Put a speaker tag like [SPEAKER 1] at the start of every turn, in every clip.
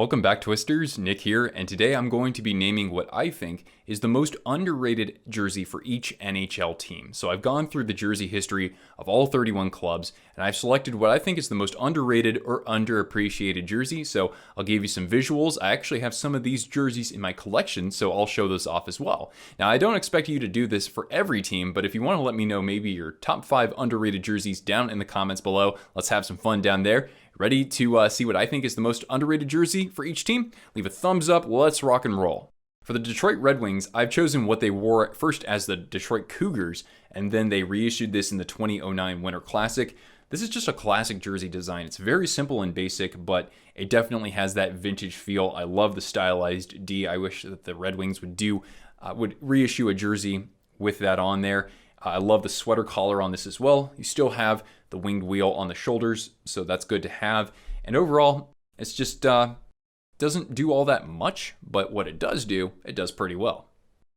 [SPEAKER 1] Welcome back, Twisters. Nick here, and today I'm going to be naming what I think is the most underrated jersey for each NHL team. So I've gone through the jersey history of all 31 clubs, and I've selected what I think is the most underrated or underappreciated jersey. So I'll give you some visuals. I actually have some of these jerseys in my collection, so I'll show those off as well. Now, I don't expect you to do this for every team, but if you want to let me know maybe your top 5 underrated jerseys down in the comments below, let's have some fun down there. Ready to see what I think is the most underrated jersey for each team? Leave a thumbs up, let's rock and roll. For the Detroit Red Wings, I've chosen what they wore first as the Detroit Cougars, and then they reissued this in the 2009 Winter Classic. This is just a classic jersey design. It's very simple and basic, but it definitely has that vintage feel. I love the stylized D. I wish that the Red Wings would reissue a jersey with that on there. I love the sweater collar on this as well. You still have the winged wheel on the shoulders, so that's good to have. And overall, it's just doesn't do all that much, but what it does do, it does pretty well.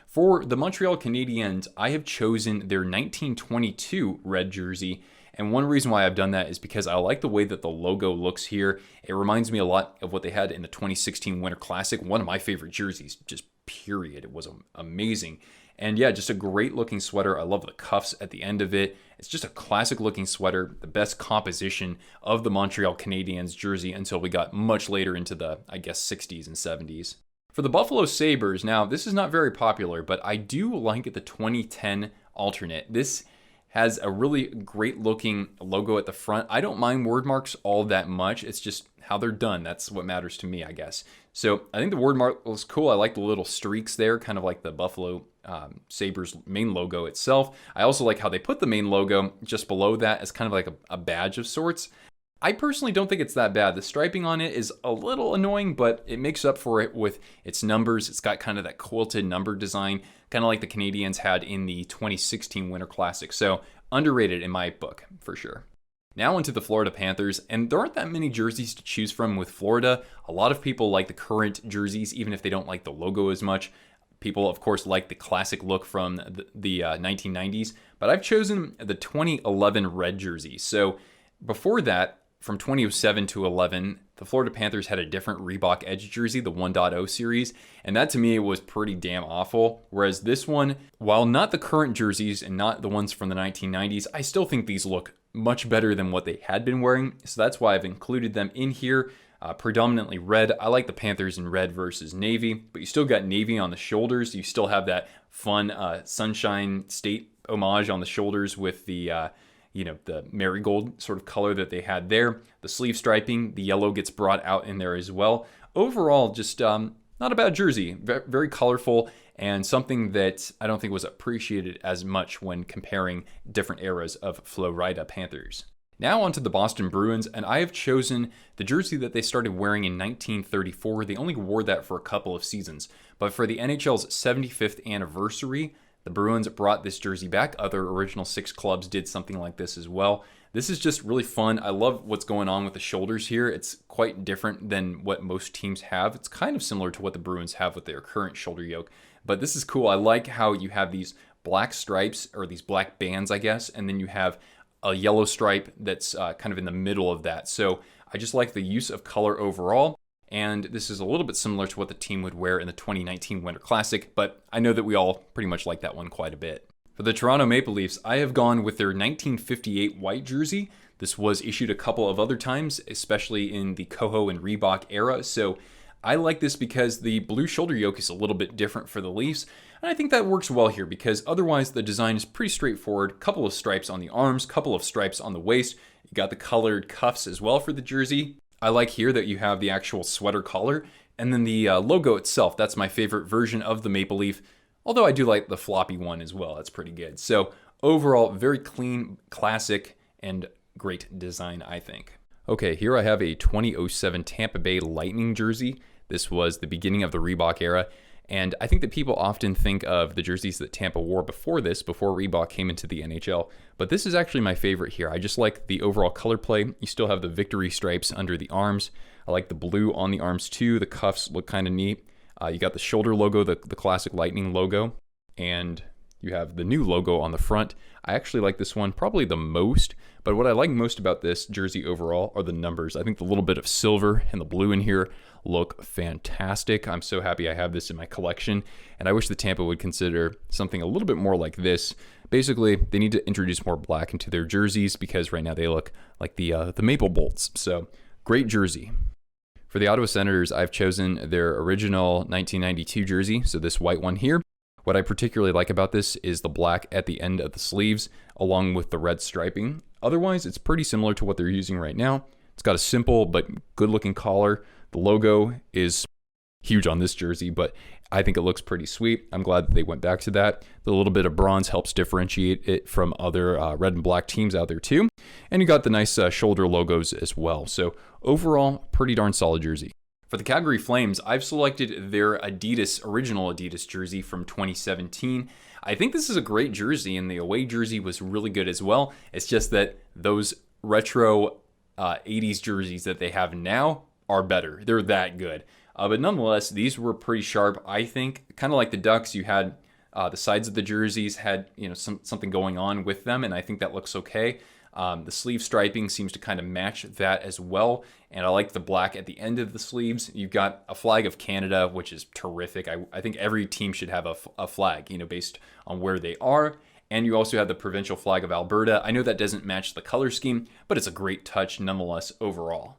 [SPEAKER 1] For the Montreal Canadiens, I have chosen their 1922 red jersey. And one reason why I've done that is because I like the way that the logo looks here. It reminds me a lot of what they had in the 2016 Winter Classic. One of my favorite jerseys, just period. It was amazing. And yeah, just a great looking sweater. I love the cuffs at the end of it. It's just a classic looking sweater, the best composition of the Montreal Canadiens jersey until we got much later into the, 60s and 70s. For the Buffalo Sabres, now this is not very popular, but I do like the 2010 alternate. This has a really great looking logo at the front. I don't mind word marks all that much. It's just how they're done. That's what matters to me, I guess. So I think the word mark was cool. I like the little streaks there, kind of like the Buffalo Sabres main logo itself. I also like how they put the main logo just below that as kind of like a badge of sorts. I personally don't think it's that bad. The striping on it is a little annoying, but it makes up for it with its numbers. It's got kind of that quilted number design, kind of like the Canadiens had in the 2016 Winter Classic. So underrated in my book, for sure. Now onto the Florida Panthers, and there aren't that many jerseys to choose from with Florida. A lot of people like the current jerseys, even if they don't like the logo as much. People, of course, like the classic look from the 1990s, but I've chosen the 2011 red jersey. So before that, from 2007 to 11, the Florida Panthers had a different Reebok Edge jersey, the 1.0 series, and that to me was pretty damn awful. Whereas this one, while not the current jerseys and not the ones from the 1990s, I still think these look much better than what they had been wearing. So that's why I've included them in here. Predominantly red. I like the Panthers in red versus navy, but you still got navy on the shoulders. You still have that fun Sunshine State homage on the shoulders with the the marigold sort of color that they had there. The sleeve striping, the yellow gets brought out in there as well. Overall, just not a bad jersey. Very colorful and something that I don't think was appreciated as much when comparing different eras of Florida Panthers. Now onto the Boston Bruins, and I have chosen the jersey that they started wearing in 1934. They only wore that for a couple of seasons, but for the NHL's 75th anniversary, the Bruins brought this jersey back. Other original 6 clubs did something like this as well. This is just really fun. I love what's going on with the shoulders here. It's quite different than what most teams have. It's kind of similar to what the Bruins have with their current shoulder yoke, but this is cool. I like how you have these black stripes, or these black bands, I guess, and then you have a yellow stripe that's kind of in the middle of that. So I just like the use of color overall. And this is a little bit similar to what the team would wear in the 2019 Winter Classic, but I know that we all pretty much like that one quite a bit. For the Toronto Maple Leafs, I have gone with their 1958 white jersey. This was issued a couple of other times, especially in the Coho and Reebok era. So I like this because the blue shoulder yoke is a little bit different for the Leafs. And I think that works well here because otherwise the design is pretty straightforward. Couple of stripes on the arms, couple of stripes on the waist. You got the colored cuffs as well for the jersey. I like here that you have the actual sweater collar, and then the logo itself. That's my favorite version of the Maple Leaf, although I do like the floppy one as well. That's pretty good. So overall, very clean, classic, and great design, I think. Okay, here I have a 2007 Tampa Bay Lightning jersey. This was the beginning of the Reebok era, and I think that people often think of the jerseys that Tampa wore before this, before Reebok came into the NHL, but this is actually my favorite here. I just like the overall color play. You still have the victory stripes under the arms. I like the blue on the arms too. The cuffs look kind of neat. You got the shoulder logo, the classic Lightning logo, and you have the new logo on the front. I actually like this one probably the most, but what I like most about this jersey overall are the numbers. I think the little bit of silver and the blue in here look fantastic. I'm so happy I have this in my collection, and I wish the Tampa would consider something a little bit more like this. Basically, they need to introduce more black into their jerseys because right now they look like the Maple Bolts. So, great jersey. For the Ottawa Senators, I've chosen their original 1992 jersey, so this white one here. What I particularly like about this is the black at the end of the sleeves, along with the red striping. Otherwise, it's pretty similar to what they're using right now. It's got a simple but good-looking collar. The logo is huge on this jersey, but I think it looks pretty sweet. I'm glad that they went back to that. The little bit of bronze helps differentiate it from other red and black teams out there too. And you got the nice shoulder logos as well. So overall, pretty darn solid jersey. For the Calgary Flames, I've selected their original Adidas jersey from 2017. I think this is a great jersey, and the away jersey was really good as well. It's just that those retro 80s jerseys that they have now are better. They're that good. But nonetheless, these were pretty sharp, I think. Kind of like the Ducks, you had the sides of the jerseys had something going on with them, and I think that looks okay. The sleeve striping seems to kind of match that as well, and I like the black at the end of the sleeves. You've got a flag of Canada, which is terrific. I think every team should have a flag, based on where they are. And you also have the provincial flag of Alberta. I know that doesn't match the color scheme, but it's a great touch nonetheless overall.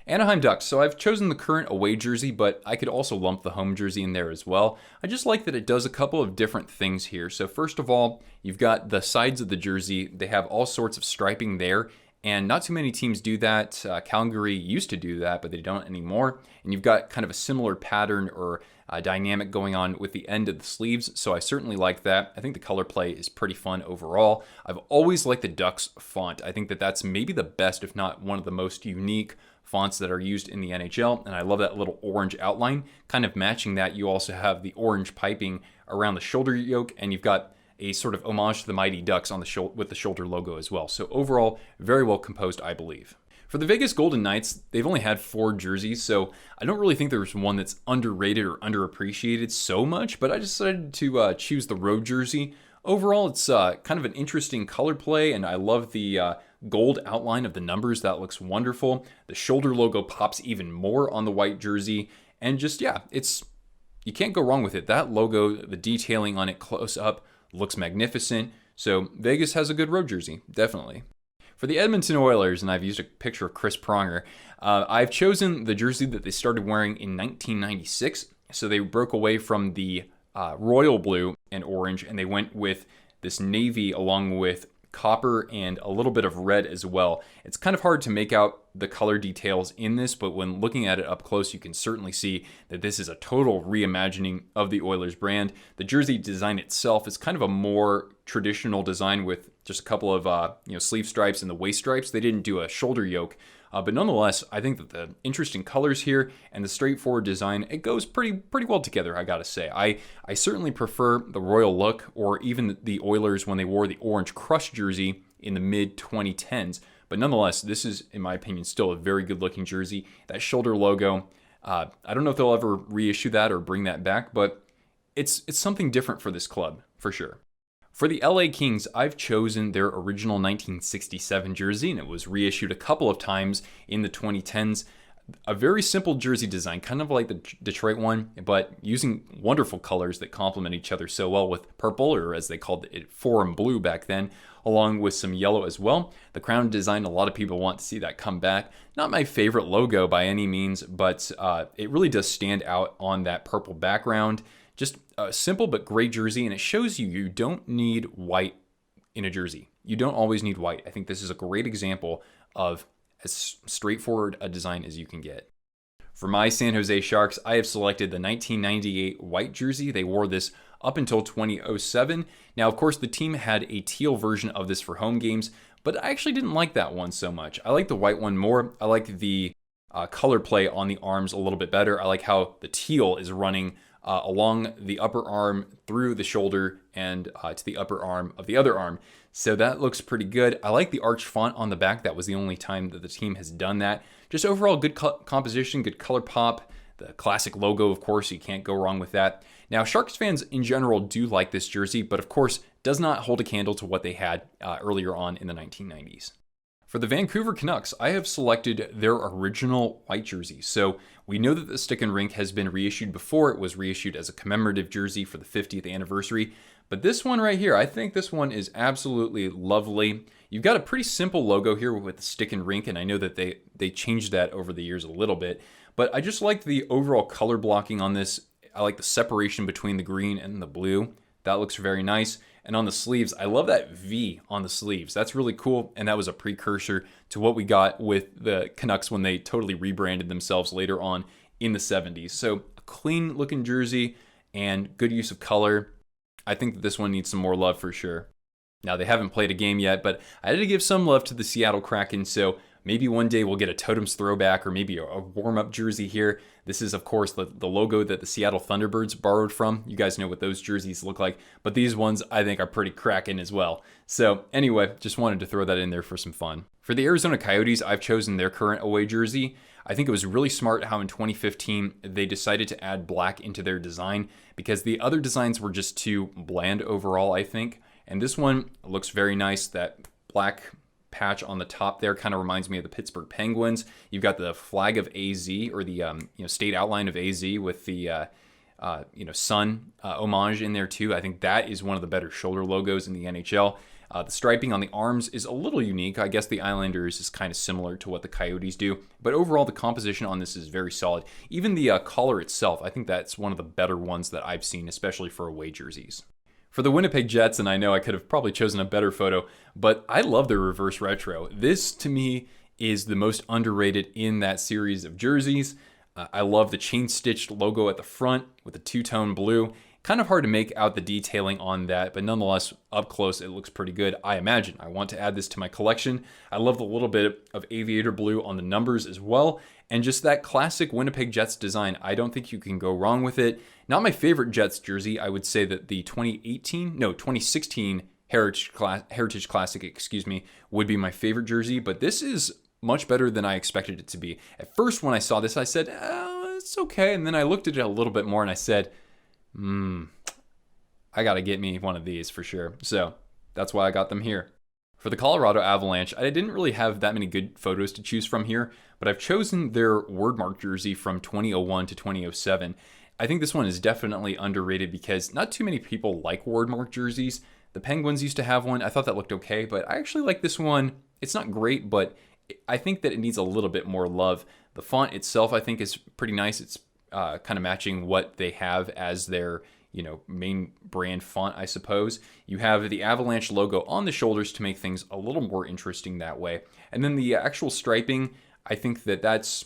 [SPEAKER 1] Anaheim Ducks. So I've chosen the current away jersey, but I could also lump the home jersey in there as well. I just like that it does a couple of different things here. So first of all, you've got the sides of the jersey. They have all sorts of striping there, and not too many teams do that. Calgary used to do that, but they don't anymore. And you've got kind of a similar pattern or dynamic going on with the end of the sleeves, so I certainly like that. I think the color play is pretty fun overall. I've always liked the Ducks font. I think that that's maybe the best, if not one of the most unique fonts that are used in the NHL, and I love that little orange outline. Kind of matching that, you also have the orange piping around the shoulder yoke, and you've got a sort of homage to the Mighty Ducks on the with the shoulder logo as well. So overall, very well composed, I believe. For the Vegas Golden Knights, they've only had 4 jerseys, so I don't really think there's one that's underrated or underappreciated so much, but I decided to choose the road jersey. Overall, it's kind of an interesting color play, and I love the gold outline of the numbers. That looks wonderful. The shoulder logo pops even more on the white jersey, and just, yeah, you can't go wrong with it. That logo, the detailing on it close up, looks magnificent. So Vegas has a good road jersey, definitely. For the Edmonton Oilers, and I've used a picture of Chris Pronger, I've chosen the jersey that they started wearing in 1996. So they broke away from the royal blue and orange, and they went with this navy along with copper and a little bit of red as well. It's kind of hard to make out the color details in this, but when looking at it up close, you can certainly see that this is a total reimagining of the Oilers brand. The jersey design itself is kind of a more traditional design with just a couple of sleeve stripes and the waist stripes. They didn't do a shoulder yoke, but nonetheless, I think that the interesting colors here and the straightforward design, it goes pretty well together, I gotta say. I certainly prefer the royal look, or even the Oilers when they wore the orange crush jersey in the mid-2010s. But nonetheless, this is, in my opinion, still a very good-looking jersey. That shoulder logo, I don't know if they'll ever reissue that or bring that back, but it's something different for this club, for sure. For the LA Kings, I've chosen their original 1967 jersey, and it was reissued a couple of times in the 2010s. A very simple jersey design, kind of like the Detroit one, but using wonderful colors that complement each other so well, with purple, or as they called it, forum blue back then, along with some yellow as well. The crown design, a lot of people want to see that come back. Not my favorite logo by any means, but it really does stand out on that purple background. Just a simple but great jersey, and it shows you don't need white in a jersey. You don't always need white. I think this is a great example of as straightforward a design as you can get. For my San Jose Sharks, I have selected the 1998 white jersey. They wore this up until 2007. Now, of course, the team had a teal version of this for home games, but I actually didn't like that one so much. I like the white one more. I like the color play on the arms a little bit better. I like how the teal is running along the upper arm, through the shoulder, and to the upper arm of the other arm. So that looks pretty good. I like the arch font on the back. That was the only time that the team has done that. Just overall good composition, good color pop. The classic logo, of course, you can't go wrong with that. Now, Sharks fans in general do like this jersey, but of course, does not hold a candle to what they had earlier on in the 1990s. For the Vancouver Canucks, I have selected their original white jersey. So we know that the Stick and Rink has been reissued before. It was reissued as a commemorative jersey for the 50th anniversary. But this one right here, I think this one is absolutely lovely. You've got a pretty simple logo here with the Stick and Rink, and I know that they changed that over the years a little bit. But I just like the overall color blocking on this. I like the separation between the green and the blue. That looks very nice. And on the sleeves, I love that V on the sleeves. That's really cool. And that was a precursor to what we got with the Canucks when they totally rebranded themselves later on in the 70s. So a clean looking jersey and good use of color. I think that this one needs some more love for sure. Now, they haven't played a game yet, but I had to give some love to the Seattle Kraken, so maybe one day we'll get a Totems throwback or maybe a warm-up jersey here. This is, of course, the logo that the Seattle Thunderbirds borrowed from. You guys know what those jerseys look like, but these ones I think are pretty Kraken as well. So anyway, just wanted to throw that in there for some fun. For the Arizona Coyotes, I've chosen their current away jersey. I think it was really smart how in 2015 they decided to add black into their design because the other designs were just too bland overall, I think. And this one looks very nice. That black patch on the top there kind of reminds me of the Pittsburgh Penguins. You've got the flag of AZ, or the state outline of AZ with the sun homage in there too. I think that is one of the better shoulder logos in the NHL. The striping on the arms is a little unique. I guess the Islanders is kind of similar to what the Coyotes do. But overall, the composition on this is very solid. Even the collar itself, I think that's one of the better ones that I've seen, especially for away jerseys. For the Winnipeg Jets, and I know I could have probably chosen a better photo, but I love their reverse retro. This, to me, is the most underrated in that series of jerseys. I love the chain-stitched logo at the front with the two-tone blue. Kind of hard to make out the detailing on that, but nonetheless, up close, it looks pretty good. I imagine I want to add this to my collection. I love the little bit of aviator blue on the numbers as well, and just that classic Winnipeg Jets design. I don't think you can go wrong with it. Not my favorite Jets jersey. I would say that the 2016 Heritage Classic, would be my favorite jersey, but this is much better than I expected it to be. At first, when I saw this, I said, it's okay, and then I looked at it a little bit more and I said, I gotta get me one of these for sure. So that's why I got them here. For the Colorado Avalanche, I didn't really have that many good photos to choose from here, but I've chosen their wordmark jersey from 2001 to 2007. I think this one is definitely underrated because not too many people like wordmark jerseys. The Penguins used to have one. I thought that looked okay, but I actually like this one. It's not great, but I think that it needs a little bit more love. The font itself, I think, is pretty nice. It's kind of matching what they have as their main brand font, I suppose. You have the Avalanche logo on the shoulders to make things a little more interesting that way. And then the actual striping, I think that's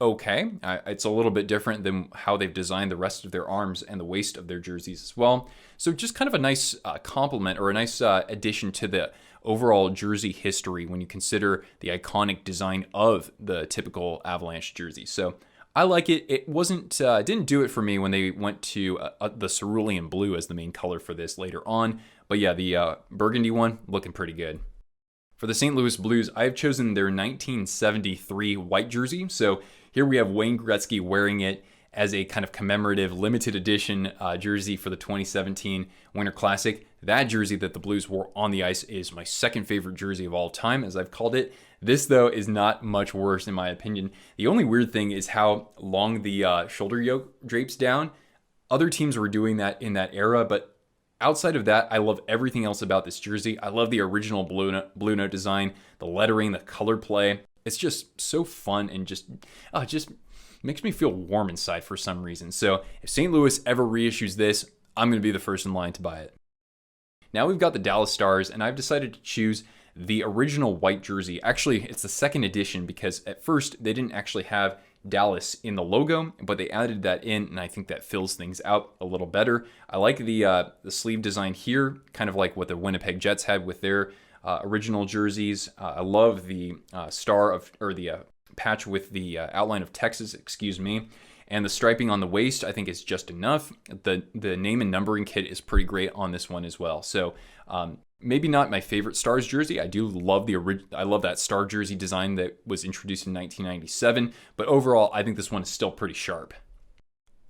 [SPEAKER 1] okay. It's a little bit different than how they've designed the rest of their arms and the waist of their jerseys as well. So just kind of a nice complement or a nice addition to the overall jersey history when you consider the iconic design of the typical Avalanche jersey. So I like it. It didn't do it for me when they went to the cerulean blue as the main color for this later on. But yeah, the burgundy one looking pretty good. For the St. Louis Blues, I've chosen their 1973 white jersey. So here we have Wayne Gretzky wearing it as a kind of commemorative limited edition jersey for the 2017 Winter Classic. That jersey that the Blues wore on the ice is my second favorite jersey of all time, as I've called it. This, though, is not much worse in my opinion. The only weird thing is how long the shoulder yoke drapes down. Other teams were doing that in that era, but outside of that, I love everything else about this jersey. I love the original Blue Note design, the lettering, the color play. It's just so fun and just makes me feel warm inside for some reason. So if St. Louis ever reissues this, I'm going to be the first in line to buy it. Now we've got the Dallas Stars, and I've decided to choose the original white jersey. Actually, it's the second edition because at first they didn't actually have Dallas in the logo, but they added that in, and I think that fills things out a little better. I like the sleeve design here, kind of like what the Winnipeg Jets had with their original jerseys. I love the patch with the outline of Texas, and the striping on the waist I think is just enough. The name and numbering kit is pretty great on this one as well. So maybe not my favorite Stars jersey. I do love I love that Star jersey design that was introduced in 1997, but overall I think this one is still pretty sharp.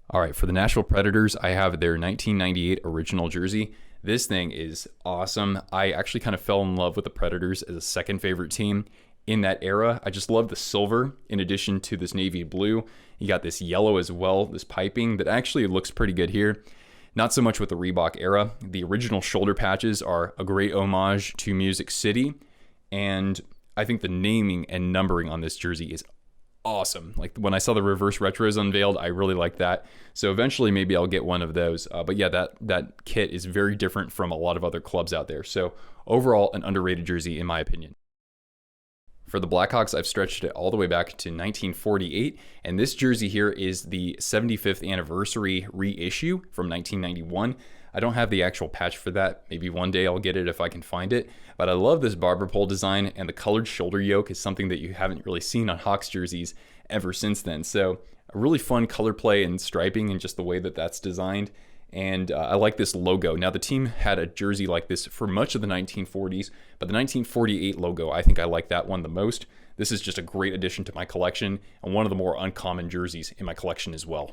[SPEAKER 1] All right, for the Nashville Predators, I have their 1998 original jersey. This thing is awesome. I actually kind of fell in love with the Predators as a second favorite team in that era. I just love the silver in addition to this navy blue. You got this yellow as well, this piping that actually looks pretty good here. Not so much with the Reebok era. The original shoulder patches are a great homage to Music City, and I think the naming and numbering on this jersey is awesome. Like when I saw the reverse retros unveiled, I really like that. So eventually maybe I'll get one of those. But yeah, that kit is very different from a lot of other clubs out there. So overall, an underrated jersey in my opinion. For the Blackhawks, I've stretched it all the way back to 1948, and this jersey here is the 75th anniversary reissue from 1991. I don't have the actual patch for that. Maybe one day I'll get it if I can find it. But I love this barber pole design, and the colored shoulder yoke is something that you haven't really seen on Hawks jerseys ever since then. So a really fun color play and striping and just the way that that's designed. And I like this logo. Now, the team had a jersey like this for much of the 1940s, but the 1948 logo, I think I like that one the most. This is just a great addition to my collection and one of the more uncommon jerseys in my collection as well.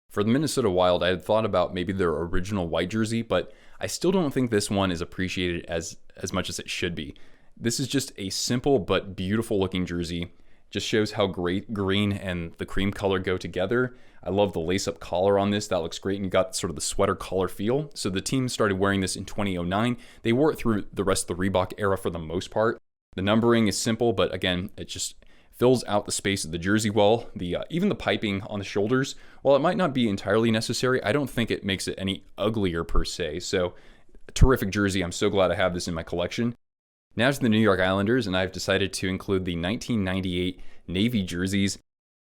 [SPEAKER 1] For the Minnesota Wild, I had thought about maybe their original white jersey, but I still don't think this one is appreciated as much as it should be. This is just a simple but beautiful looking jersey. Just shows how great green and the cream color go together. I love the lace-up collar on this. That looks great, and you got sort of the sweater collar feel. So the team started wearing this in 2009. They wore it through the rest of the Reebok era for the most part. The numbering is simple, but again, it just fills out the space of the jersey well. Even the piping on the shoulders, while it might not be entirely necessary, I don't think it makes it any uglier per se. So, a terrific jersey. I'm so glad I have this in my collection. Now to the New York Islanders, and I've decided to include the 1998 Navy jerseys.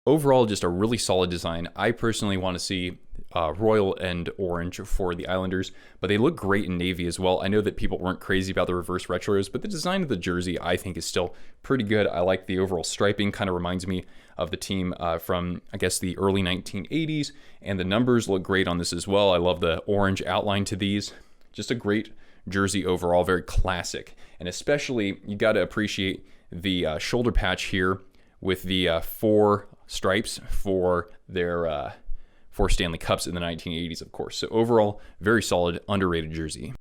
[SPEAKER 1] Overall, just a really solid design. I personally want to see royal and orange for the Islanders, but they look great in navy as well. I know that people weren't crazy about the reverse retros, but the design of the jersey I think is still pretty good. I like the overall striping, kind of reminds me of the team from, I guess, the early 1980s, and the numbers look great on this as well. I love the orange outline to these. Just a great jersey overall, very classic, and especially you got to appreciate the shoulder patch here with the 4 stripes for their 4 Stanley Cups in the 1980s, of course. So overall, very solid, underrated jersey.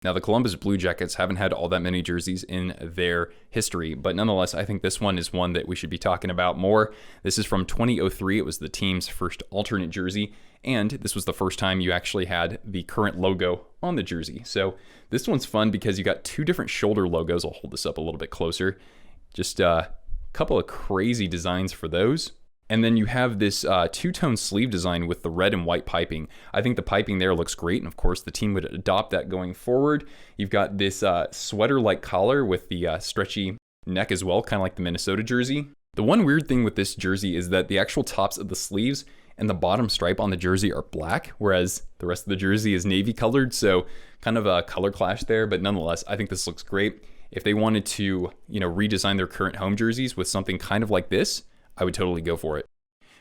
[SPEAKER 1] Now, the Columbus Blue Jackets haven't had all that many jerseys in their history, but nonetheless, I think this one is one that we should be talking about more. This is from 2003. It was the team's first alternate jersey, and this was the first time you actually had the current logo on the jersey. So this one's fun because you got 2 different shoulder logos. I'll hold this up a little bit closer. Just a couple of crazy designs for those. And then you have this two-tone sleeve design with the red and white piping. I think the piping there looks great, and of course the team would adopt that going forward. You've got this sweater-like collar with the stretchy neck as well, kind of like the Minnesota jersey. The one weird thing with this jersey is that the actual tops of the sleeves and the bottom stripe on the jersey are black, whereas the rest of the jersey is navy colored, so kind of a color clash there, but nonetheless, I think this looks great. If they wanted to, redesign their current home jerseys with something kind of like this, I would totally go for it.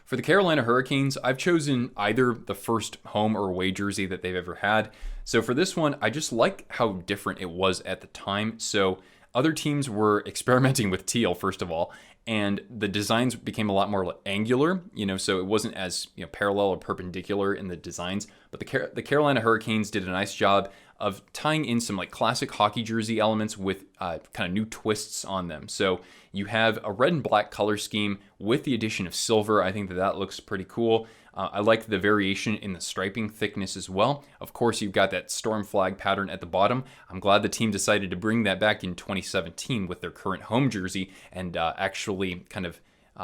[SPEAKER 1] For the Carolina Hurricanes, I've chosen either the first home or away jersey that they've ever had. So for this one, I just like how different it was at the time. So other teams were experimenting with teal, first of all, and the designs became a lot more angular, so it wasn't as parallel or perpendicular in the designs. But the Carolina Hurricanes did a nice job of tying in some classic hockey jersey elements with kind of new twists on them. So you have a red and black color scheme with the addition of silver. I think that looks pretty cool. I like the variation in the striping thickness as well. Of course, you've got that storm flag pattern at the bottom. I'm glad the team decided to bring that back in 2017 with their current home jersey and actually kind of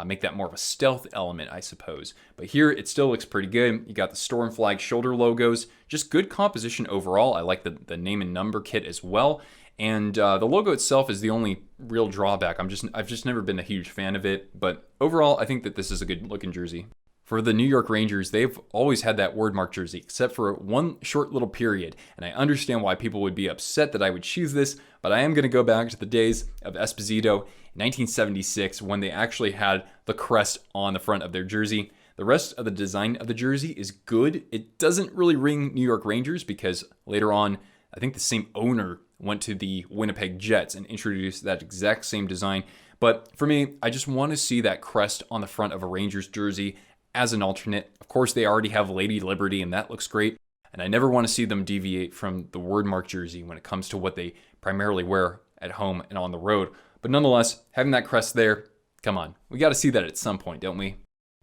[SPEAKER 1] make that more of a stealth element, I suppose. But here it still looks pretty good. You got the storm flag shoulder logos, just good composition overall. I like the name and number kit as well. And the logo itself is the only real drawback. I've just never been a huge fan of it. But overall, I think that this is a good looking jersey. For the New York Rangers, they've always had that word mark jersey, except for one short little period. And I understand why people would be upset that I would choose this, but I am going to go back to the days of Esposito in 1976 when they actually had the crest on the front of their jersey. The rest of the design of the jersey is good. It doesn't really ring New York Rangers because later on, I think the same owner went to the Winnipeg Jets and introduced that exact same design. But for me, I just want to see that crest on the front of a Rangers jersey as an alternate. Of course, they already have Lady Liberty, and that looks great. And I never want to see them deviate from the wordmark jersey when it comes to what they primarily wear at home and on the road. But nonetheless, having that crest there, come on, we got to see that at some point, don't we?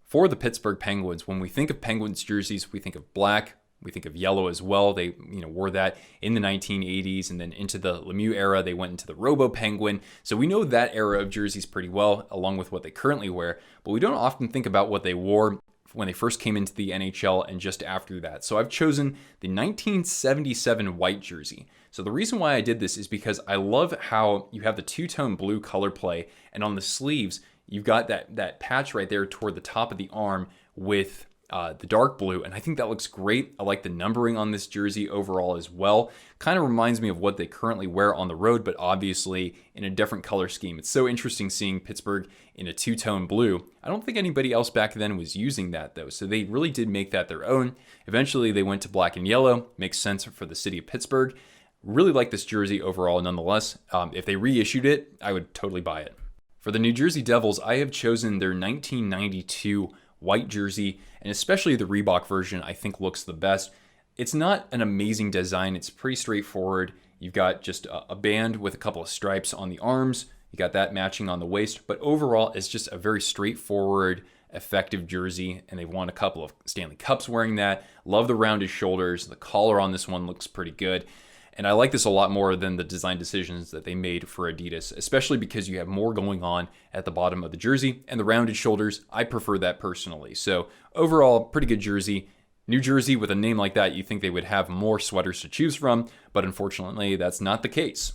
[SPEAKER 1] For the Pittsburgh Penguins, when we think of Penguins jerseys, we think of black, we think of yellow as well. They wore that in the 1980s, and then into the Lemieux era, they went into the Robo Penguin. So we know that era of jerseys pretty well, along with what they currently wear, but we don't often think about what they wore when they first came into the NHL and just after that. So I've chosen the 1977 white jersey. So the reason why I did this is because I love how you have the two-tone blue color play, and on the sleeves, you've got that patch right there toward the top of the arm with the dark blue, and I think that looks great. I like the numbering on this jersey overall as well. Kind of reminds me of what they currently wear on the road, but obviously in a different color scheme. It's so interesting seeing Pittsburgh in a two-tone blue. I don't think anybody else back then was using that though, so they really did make that their own. Eventually they went to black and yellow. Makes sense for the city of Pittsburgh. Really like this jersey overall nonetheless. If they reissued it, I would totally buy it. For the New Jersey Devils, I have chosen their 1992 white jersey, and especially the Reebok version I think looks the best. It's not an amazing design. It's pretty straightforward. You've got just a band with a couple of stripes on the arms. You got that matching on the waist, but overall it's just a very straightforward, effective jersey, and they've won a couple of Stanley Cups wearing that. Love the rounded shoulders. The collar on this one looks pretty good. And I like this a lot more than the design decisions that they made for Adidas, especially because you have more going on at the bottom of the jersey, and the rounded shoulders, I prefer that personally. So overall, pretty good jersey. New Jersey, with a name like that, you think they would have more sweaters to choose from, but unfortunately, that's not the case.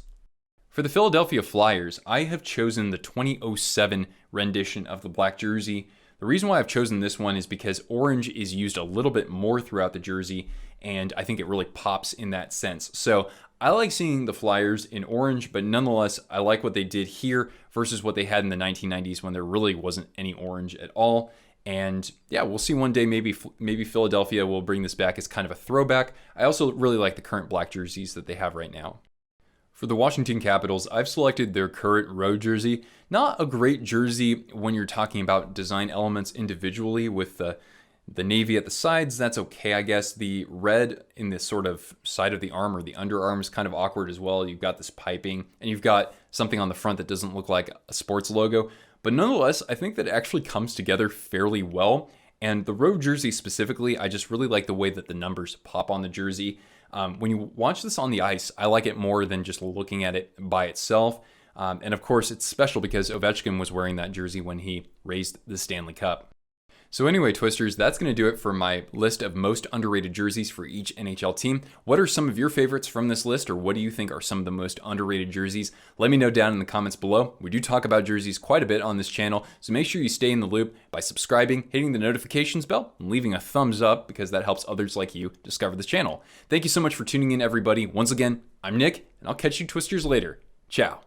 [SPEAKER 1] For the Philadelphia Flyers, I have chosen the 2007 rendition of the black jersey. The reason why I've chosen this one is because orange is used a little bit more throughout the jersey, and I think it really pops in that sense. So I like seeing the Flyers in orange, but nonetheless, I like what they did here versus what they had in the 1990s when there really wasn't any orange at all. And yeah, we'll see one day, maybe Philadelphia will bring this back as kind of a throwback. I also really like the current black jerseys that they have right now. For the Washington Capitals, I've selected their current road jersey. Not a great jersey when you're talking about design elements individually with the navy at the sides. That's okay, I guess. The red in this sort of side of the arm or the underarm is kind of awkward as well. You've got this piping, and you've got something on the front that doesn't look like a sports logo. But nonetheless, I think that it actually comes together fairly well. And the road jersey specifically, I just really like the way that the numbers pop on the jersey. When you watch this on the ice, I like it more than just looking at it by itself. And of course, it's special because Ovechkin was wearing that jersey when he raised the Stanley Cup. So anyway, Twisters, that's going to do it for my list of most underrated jerseys for each NHL team. What are some of your favorites from this list, or what do you think are some of the most underrated jerseys? Let me know down in the comments below. We do talk about jerseys quite a bit on this channel, so make sure you stay in the loop by subscribing, hitting the notifications bell, and leaving a thumbs up because that helps others like you discover the channel. Thank you so much for tuning in, everybody. Once again, I'm Nick, and I'll catch you Twisters later. Ciao.